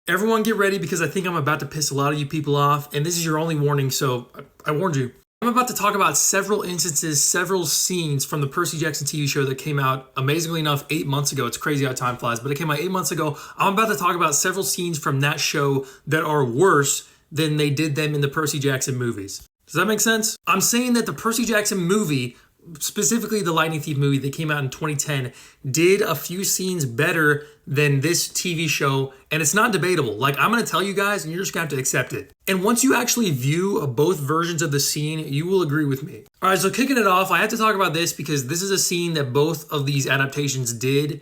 Everyone get ready because I think I'm about to piss a lot of you people off, and this is your only warning, so I warned you. I'm about to talk about several instances, several scenes from the Percy Jackson TV show that came out, amazingly enough, 8 months ago. It's crazy how time flies, but it came out 8 months ago. I'm about to talk about several scenes from that show that are worse than they did them in the Percy Jackson movies. Does that make sense? I'm saying that the Percy Jackson movie, specifically the Lightning Thief movie that came out in 2010, did a few scenes better than this TV show, and it's not debatable. Like, I'm going to tell you guys, and you're just going to have to accept it. And once you actually view both versions of the scene, you will agree with me. All right, so kicking it off, I have to talk about this because this is a scene that both of these adaptations did,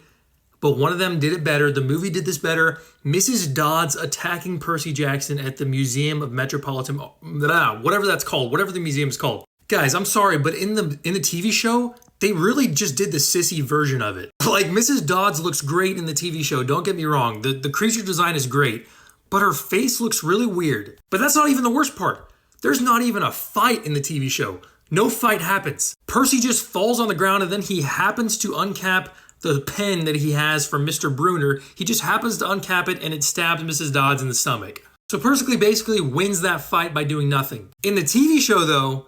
but one of them did it better. The movie did this better. Mrs. Dodds attacking Percy Jackson at the Museum of Metropolitan, whatever that's called, whatever the museum is called. Guys, I'm sorry, but in the TV show, they really just did the sissy version of it. Like, Mrs. Dodds looks great in the TV show, don't get me wrong. The creature design is great, but her face looks really weird. But that's not even the worst part. There's not even a fight in the TV show. No fight happens. Percy just falls on the ground and then he happens to uncap the pen that he has from Mr. Bruner. He just happens to uncap it and it stabs Mrs. Dodds in the stomach. So Percy basically wins that fight by doing nothing. In the TV show, though,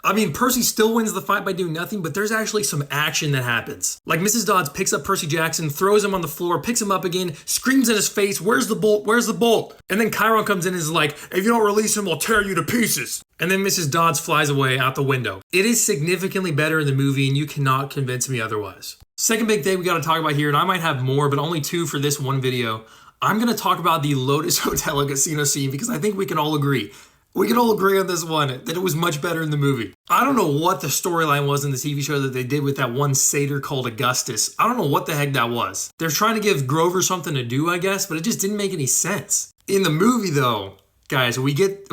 I mean, Percy still wins the fight by doing nothing, but there's actually some action that happens. Like, Mrs. Dodds picks up Percy Jackson, throws him on the floor, picks him up again, screams in his face, "Where's the bolt? Where's the bolt?" And then Chiron comes in and is like, "If you don't release him, I'll tear you to pieces." And then Mrs. Dodds flies away out the window. It is significantly better in the movie, and you cannot convince me otherwise. Second big thing we got to talk about here, and I might have more, but only two for this one video. I'm going to talk about the Lotus Hotel and Casino scene because I think we can all agree. We can all agree on this one, that it was much better in the movie. I don't know what the storyline was in the TV show that they did with that one satyr called Augustus. I don't know what the heck that was. They're trying to give Grover something to do, I guess, but it just didn't make any sense. In the movie, though, guys, we get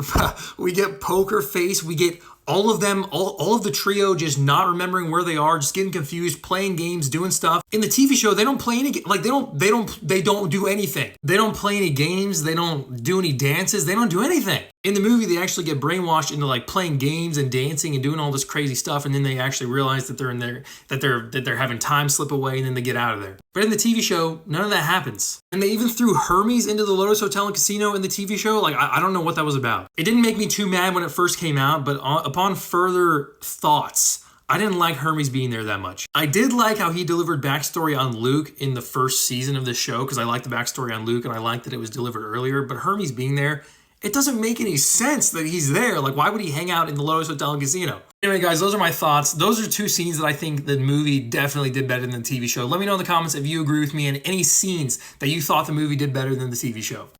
Poker Face, we get all of them, all of the trio just not remembering where they are, just getting confused, playing games, doing stuff. In the TV show, they don't play any, like they don't do anything. They don't play any games, they don't do any dances, they don't do anything. In the movie, they actually get brainwashed into like playing games and dancing and doing all this crazy stuff, and then they actually realize that they're in there, that they're having time slip away, and then they get out of there. But in the TV show, none of that happens. And they even threw Hermes into the Lotus Hotel and Casino in the TV show. Like, I don't know what that was about. It didn't make me too mad when it first came out, but upon further thoughts, I didn't like Hermes being there that much. I did like how he delivered backstory on Luke in the first season of the show, because I liked the backstory on Luke and I liked that it was delivered earlier, but Hermes being there, it doesn't make any sense that he's there. Like, why would he hang out in the Lotus Hotel and Casino? Anyway, guys, those are my thoughts. Those are two scenes that I think the movie definitely did better than the TV show. Let me know in the comments if you agree with me and any scenes that you thought the movie did better than the TV show.